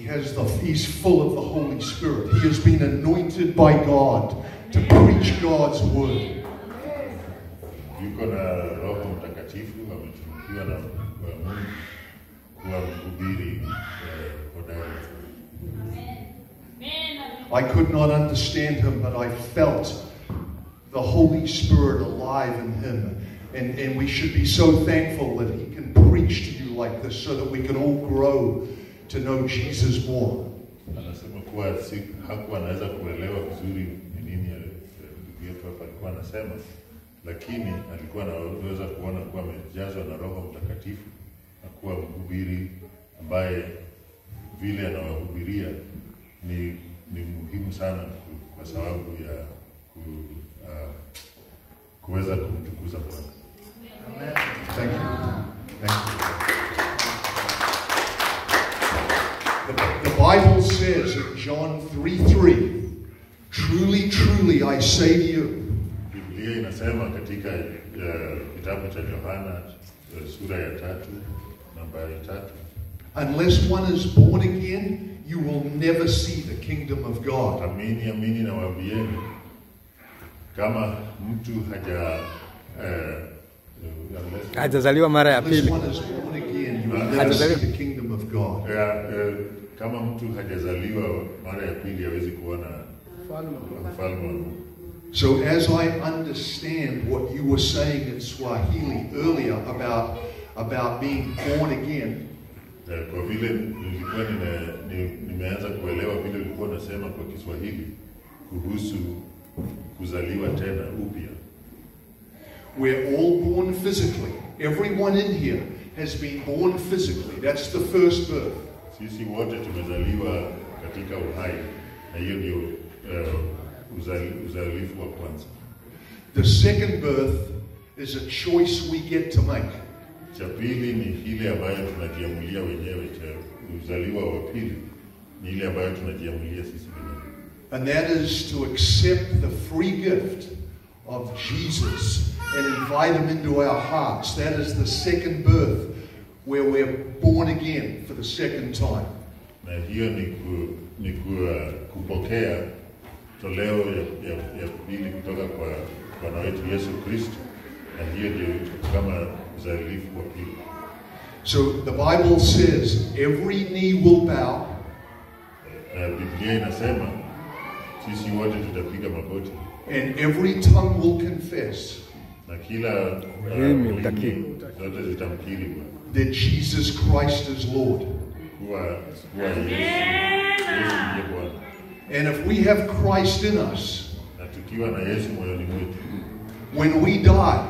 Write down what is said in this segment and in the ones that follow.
he's full of the Holy Spirit. He has been anointed by God to preach God's word. Yuko na Roho Mtakatifu, ametumikiwa na Mungu kuwa mhubiri hodari. I could not understand him, but I felt the Holy Spirit alive in him. And we should be so thankful that he can preach to you like this so that we can all grow to know Jesus more. Anasema kuwa hakuwa anaweza kuelewa vizuri ni nini ndugu yetu hapa alikuwa anasema, lakini alikuwa anaweza kuona kuwa amejazwa na Roho Mtakatifu na kuwa mhubiri ambaye vile anawahubiria ni muhimu sana kwa sababu ya kuweza kumtukuza Bwana. Amen. Thank you. Thank you. The Bible says in John 3:3, truly, truly, I say to you. Biblia inasema katika kitabu cha Yohana sura ya 3 nambari 3. Unless one is born again, you will never see the kingdom of God. Amini nawaambieni, kama mtu hajazaliwa mara ya pili, the kingdom of God. Kama mtu hajazaliwa mara ya pili hawezi kuona ufalme wa Mungu. So as I understand what you were saying in Swahili earlier about being born again, kwa vile nilikuwa nimeanza kuelewa vile ulikuwa unasema kwa Kiswahili kuhusu kuzaliwa tena upya. We're all born physically. Everyone in here has been born physically. That's the first birth. Sisi wote tumezaliwa katika uhai, na hiyo ndio uzalifu wa kwanza. The second birth is a choice we get to make. Cha pili ni ile ambayo tunajiamulia wenyewe. Uzaliwa wa pili ni ile ambayo tunajiamulia sisi wenyewe. And that is to accept the free gift of Jesus and invite him into our hearts. That is the second birth, where we're born again for the second time. Na hiyo ni kupokea toleo ya pili kutoka kwa Bwana wetu Yesu Kristo, na hiyo ndio kama uzalifu wa pili. So the Bible says every knee will bow. Biblia inasema sisi wote tutapiga magoti. And every tongue will confess. Na kila zote zitamkiri that Jesus Christ is Lord. And if we have Christ in us, when we die,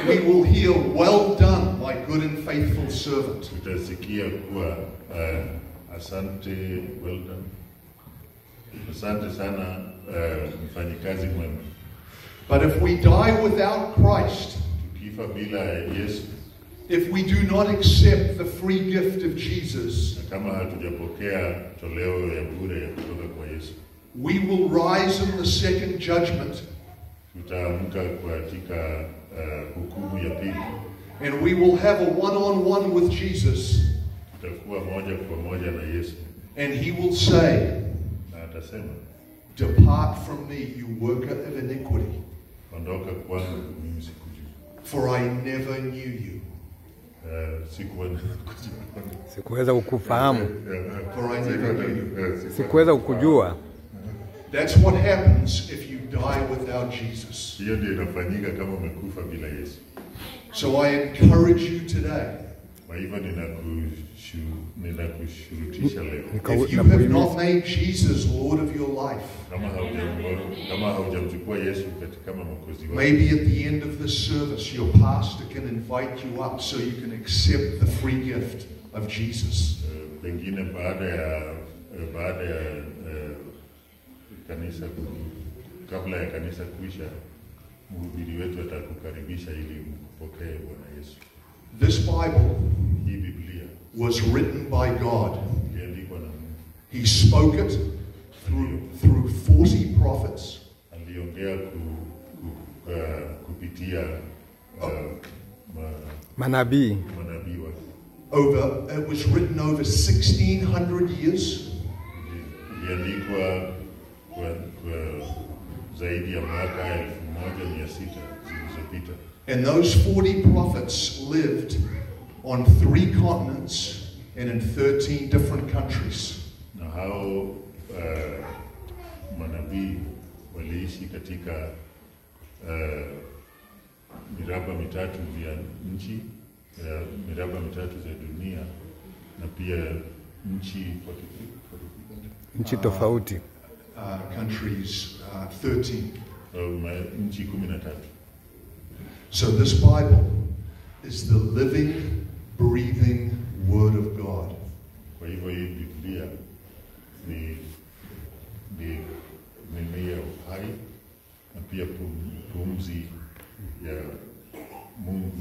we will hear, well done, my good and faithful servant. Asante, well done. Asante sana, mfanyikazi mwema. But if we die without Christ, if we do not accept the free gift of Jesus, we will rise in the second judgment, and we will have a one-on-one with Jesus, and he will say, depart from me, you worker of iniquity, for I never knew you. Sikuweza kukufahamu. For I never knew you. Sikuweza kukujua. That's what happens if you die without Jesus. So I encourage you today, if you have not made Jesus Lord of your life, maybe at the end of this service your pastor can invite you up so you can accept the free gift of Jesus. Kabla ya kanisa kuisha, mhubiri wetu atakukaribisha ili mpokee Bwana Yesu. This Bible was written by God. He spoke it through 40 prophets. Manabii. It was written over 1,600 years. Iliandikwa kwa zaidi ya mwaka 1600 zilizopita. And those 40 prophets lived on 3 continents and in 13 different countries. Na hao manabii waliishi katika miraba mitatu ya nchi, miraba mitatu za dunia, na pia nchi tofauti. Countries 13. Nchi 13. So this Bible is the living, breathing Word of God. Kwa hivyo hii Biblia ni neno ya uhai na pia pumzi ya Mungu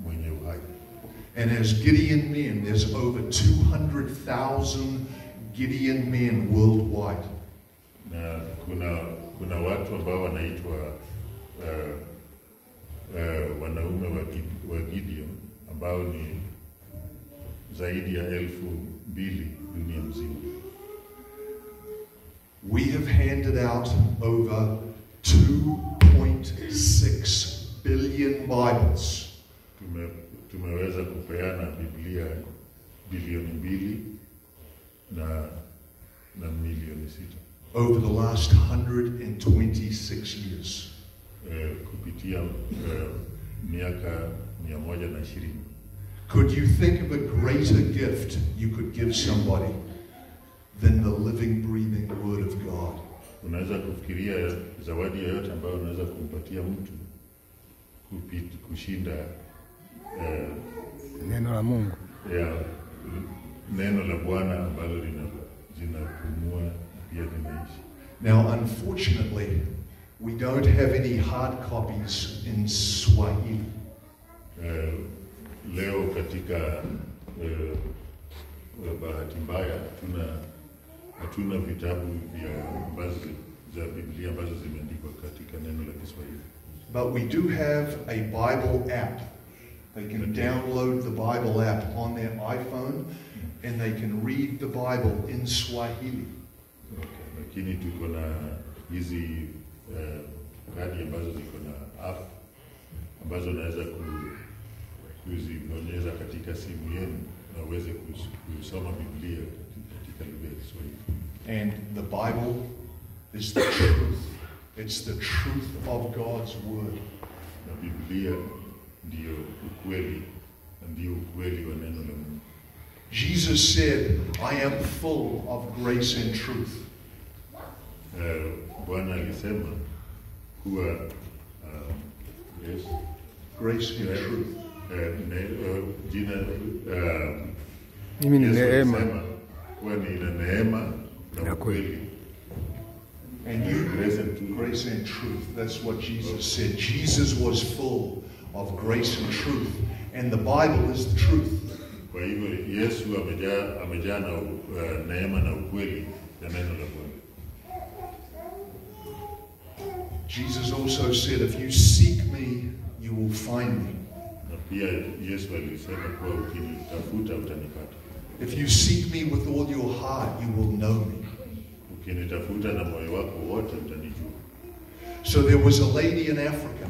mwenye uhai. And as Gideon men, there's over 200,000 Gideon men worldwide. Na kuna watu ambao wanaitwa wanaume wa Gideon ambao ni zaidi ya 2,000 dunia mzima. We have handed out over 2.6 billion Bibles. Tumeweza kupeana Biblia bilioni 2 na milioni 6 over the last 126 years. Kupitia miaka 120. Could you think of a greater gift you could give somebody than the living, breathing Word of God? Unaweza kufikiria zawadi yoyote ambayo unaweza kumpatia mtu kushinda neno la Mungu. Neno la Bwana ambalo linapumua pia linaishi. Now, unfortunately, we don't have any hard copies in Swahili. Leo katika bahati mbaya hatuna vitabu za Biblia ambazo zimeandikwa katika neno la Kiswahili. But we do have a Bible app. They can download the Bible app on their iPhone and they can read the Bible in Swahili. Okay. Lakini tuko na hizi kadi ambazo ziko na app ambazo unaweza kuzibonyeza katika simu yenu na uweze kusoma Biblia katika lugha ya Kiswahili. And the Bible is the truth. It's the truth of God's Word. Na Biblia ndio ukweli, ndio ukweli wa neno la Mungu. Jesus said, I am full of grace and truth. Bwana alisema kuwa grace and truth. Mimi ni neema. Kuwa ni neema na kweli. And you, grace and truth. That's what Jesus said. Jesus was full of grace and truth. And the Bible is the truth. Kwa hivyo Yesu amejaa na neema na ukweli ya neno la Bwana. Jesus also said, if you seek me, you will find me. Na pia Yesu alisema kuwa ukinitafuta utanipata. If you seek me with all your heart, you will know me. Ukinitafuta na moyo wako wote utanijua. So there was a lady in Africa.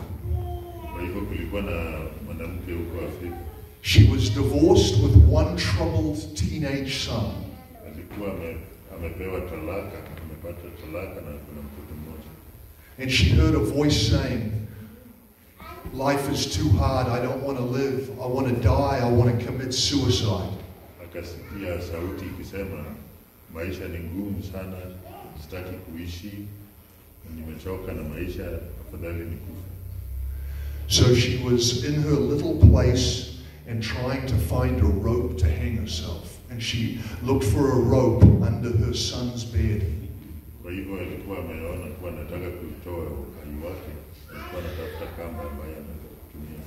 Kwa hivyo kulikuwa na mwanamke huko Afrika. She was divorced with one troubled teenage son. Alikuwa amepewa talaka, amepata talaka na kuna mtoto mmoja. And she heard a voice saying, life is too hard, I don't want to live, I want to die, I want to commit suicide. Akasikia sauti ikisema, maisha ni ngumu sana, sitaki kuishi, nimechoka na maisha, afadhali nikufe. So she was in her little place and trying to find a rope to hang herself. And she looked for a rope under her son's bed. Kwa hivyo alikuwa ameona kuwa anataka kuitoa uhai wake, alikuwa anatafuta kamba ambayo anatumia.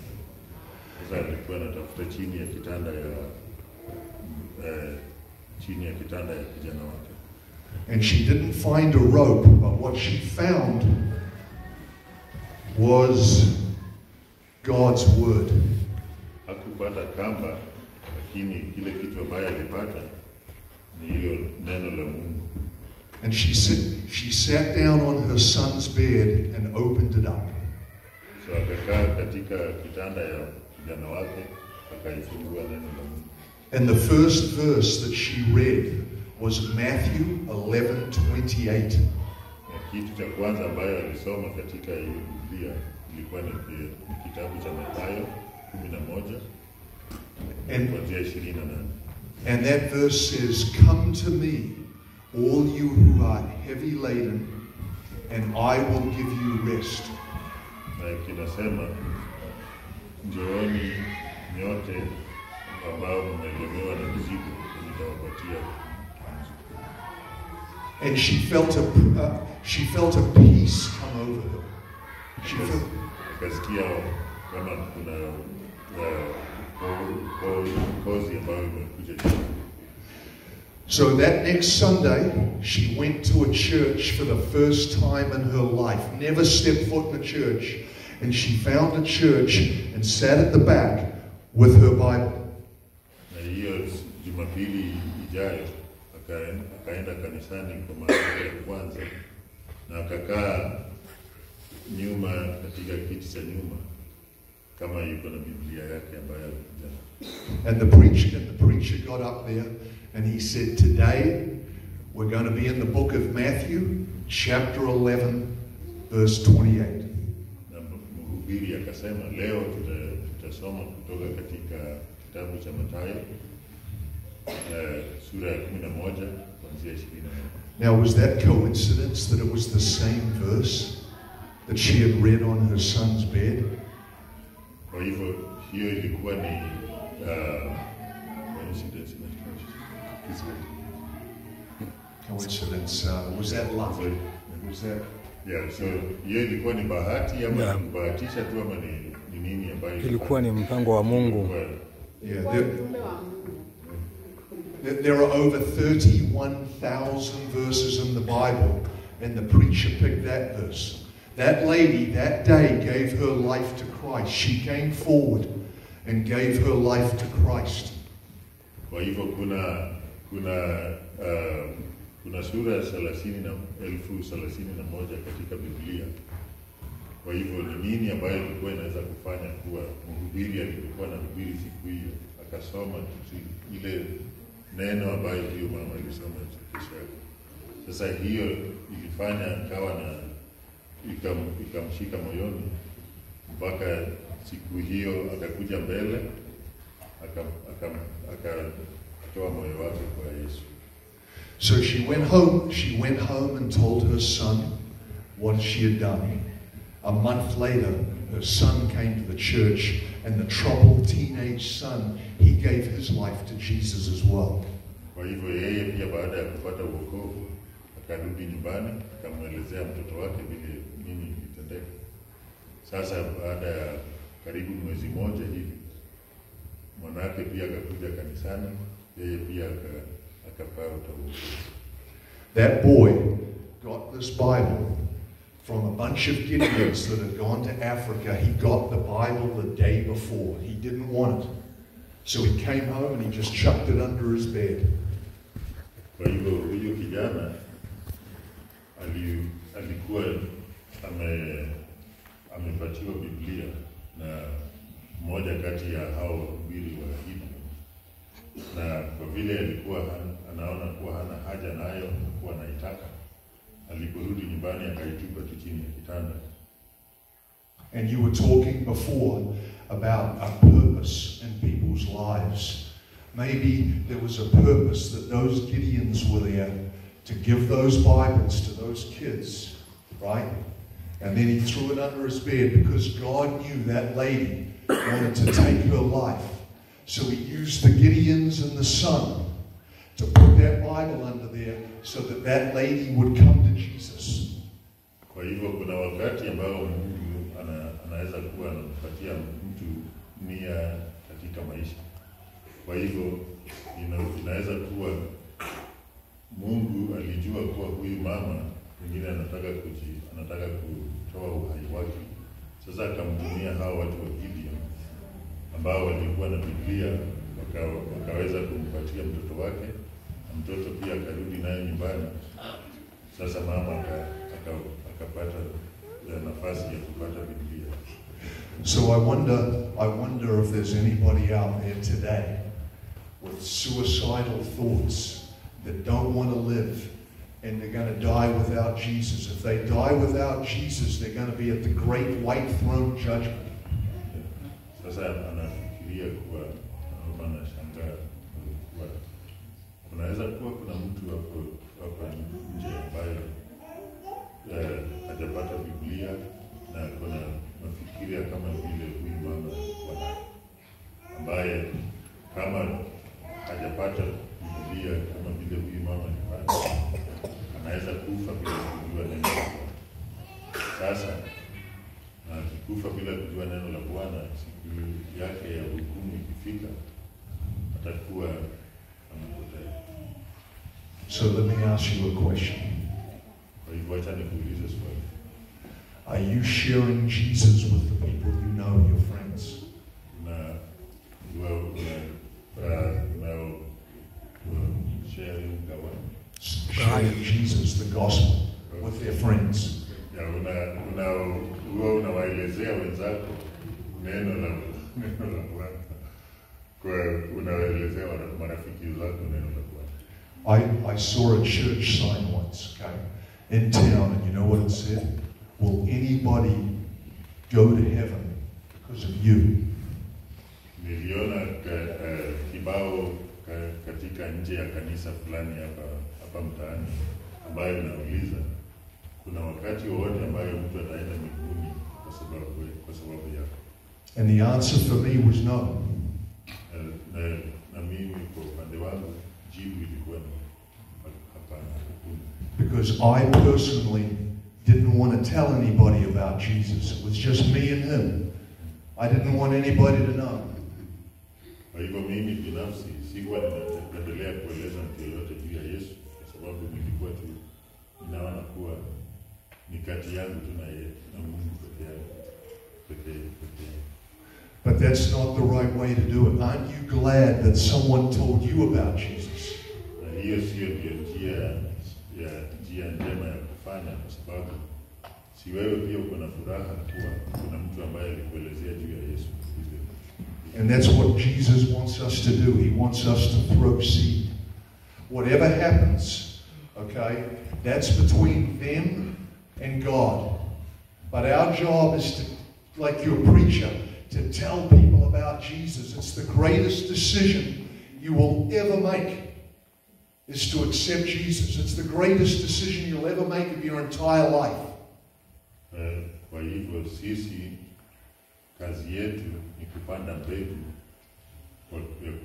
Sasa alikuwa anatafuta chini ya kitanda ya kijana wake. And she didn't find a rope, but what she found was God's Word. Hakupata kamba, lakini kile kitu ambaye alipata ni hilo neno la Mungu. And she sat down on her son's bed and opened it up. So akakaa katika kitanda ya kijana wake akaifungua neno la Mungu. And the first verse that she read was Matthew 11:28. Kitu cha kwanza ambayo alisoma katika hiyo Biblia ilikuwa ni kitabu cha Mathayo 11 kuanzia 28. And that verse says, "Come to me, all you who are heavy laden, and I will give you rest." Na kinasema, njooni nyote ambao mmelemewa na mizigo, nitawapatia. And she felt a peace come over her. She felt akasikia kama kuna kozi ambayo imekuja. So that next Sunday, she went to a church for the first time in her life. Never stepped foot in a church. And she found a church and sat at the back with her Bible. Na hiyo Jumapili ijayo akaenda kanisani kwa mara ya kwanza na akakaa nyuma katika kiti cha nyuma kama yuko na Biblia yake ambayo and the preacher got up there and he said, "Today we're going to be in the book of Matthew, chapter 11, verse 28." Na mhubiri akasema, leo tutasoma kutoka katika kitabu cha Mathayo sura ya 11 kuanzia 20. Now, was that coincidence that it was the same verse that she had read on her son's bed? Kwa hivyo hiyo ilikuwa ni coincidence. Was that luck? Was that? Yeah, so hiyo ilikuwa ni bahati ama kubahatisha tu ama ni nini ambayo ilikuwa ni mpango wa Mungu? Yeah, there are over 31,000 verses in the Bible, and the preacher picked that verse. That lady that day gave her life to Christ. She came forward and gave her life to Christ. Kwa hivyo kuna sura 30,031 katika Biblia. Kwa hivyo ni nini ambayo ilikuwa inaweza kufanya kuwa mhubiri alikuwa na mhubiri siku hiyo akasoma ile neno ambayo hiyo mama alisoma kesho yake. Sasa hiyo ilifanya kawa na ikamshika moyoni mpaka siku hiyo akakuja mbele akatoa moyo wake kwa Yesu. So she went home and told her son what she had done. A month later, her son came to the church, and the troubled teenage son, he gave his life to Jesus as well. Kwa hivyo yeye pia baada ya kupata wokovu akarudi nyumbani akamwelezea mtoto wake vile nini ilitendeka. Sasa baada ya karibu mwezi mmoja hivi mwanake pia akakuja kanisani, yeye pia akapata wokovu. That boy got this Bible from a bunch of Gideons that had gone to Africa. He got the Bible the day before. He didn't want it. So he came home and he just chucked it under his bed. Kwa hivyo huyo kijana alikuwa amepatiwa Biblia na mmoja kati ya hao wawili wa Gideon. Na kwa vile alikuwa anaona kuwa hana haja nayo na kuwa anaitaka, aliporudi nyumbani akaitupa tu chini ya kitanda. And you were talking before about a purpose in people's lives. Maybe there was a purpose that those Gideons were there to give those Bibles to those kids, right? And then he threw it under his bed because God knew that lady wanted to take her life. So he used the Gideons and the son to put that Bible under there so that that lady would come to Jesus. Kwa hivyo kuna wakati ambao Mungu anaweza kuwa anampatia mtu nia katika maisha. Kwa hivyo inaweza kuwa Mungu alijua kuwa huyu mama mwingine anataka kutoa uhai wake. Sasa akamtumia hao watu wa Gideon ambao walikuwa na Biblia wakaweza kumpatia mtoto wake, na mtoto pia akarudi naye nyumbani. Sasa mama akapata nafasi ya kupata Biblia. So I wonder if there's anybody out there today with suicidal thoughts that don't want to live and they're going to die without Jesus. If they die without Jesus, they're going to be at the great white throne judgment. Sasa anafikiria kuwa anashangaa kuwa kunaweza kuwa kuna mtu hapa nje ambaye hajapata Biblia na kuna mafikiria kama vile huyu mama ambaye kama hajapata Biblia kama vile huyu mama anaweza kufa bila kujua neno la Bwana. Sasa akikufa bila kujua neno la Bwana, siku yake ya hukumu ikifika atakuwa amepotea. So let me ask you a question. Kwa hivyo acha nikuulize swali. Are you sharing Jesus with the people you know, your friends? Sharing Jesus, the gospel, with their friends. Unawaelezea wenzako neno la Bwana. Unawaelezea marafiki zako neno la Bwana. I saw a church sign once, okay, in town, and you know what it said? Will anybody go to heaven because of you? Niliona kibao katika nje ya kanisa fulani hapa mtaani ambayo inauliza kuna wakati wote ambayo mtu ataenda mbinguni kwa sababu yako. And the answer for me was no. Na mimi kwa upande wangu jibu ilikuwa hapana. Because I personally didn't want to tell anybody about Jesus. It was just me and him. I didn't want anybody to know. Kwa hivyo mimi binafsi sikuwa ninaendelea kueleza mtu yeyote juu ya Yesu kwa sababu nilikuwa tu ninaona kuwa ni kati yangu tu na Mungu pekee. But that's not the right way to do it. Aren't you glad that someone told you about Jesus? Na hiyo sio njia njema ya kufanya, kwa sababu si wewe pia uko na furaha kuwa kuna mtu ambaye alikuelezea juu ya Yesu. And that's what Jesus wants us to do. He wants us to throw seed. Whatever happens, okay, that's between them and God. But our job is to, like your preacher, to tell people about Jesus. It's the greatest decision you will ever make, is to accept Jesus. It's the greatest decision you'll ever make of your entire life. Kwa hivyo sisi kazi yetu ni kupanda mbegu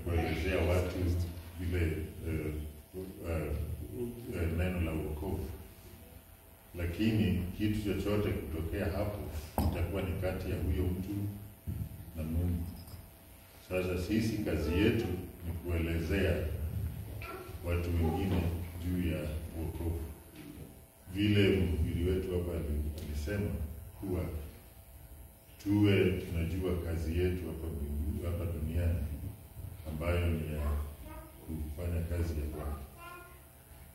kuelezea watu vile neno la wokovu. Lakini kitu chochote kutokea hapo itakuwa ni kati ya huyo mtu na Mungu. Sasa sisi kazi yetu ni kuelezea watu wengine juu ya wokovu. Vile mhubiri wetu hapa alisema kuwa tuwe tunajua kazi yetu hapa duniani ambayo ni ya kufanya kazi ya Bwana.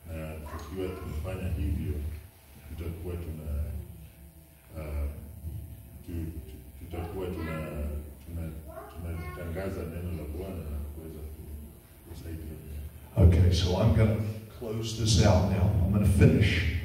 Na tukiwa tunafanya hivyo tutakuwa tunatangaza neno la Bwana na kuweza kusaidia. Okay, so I'm going to close this out now. I'm going to finish.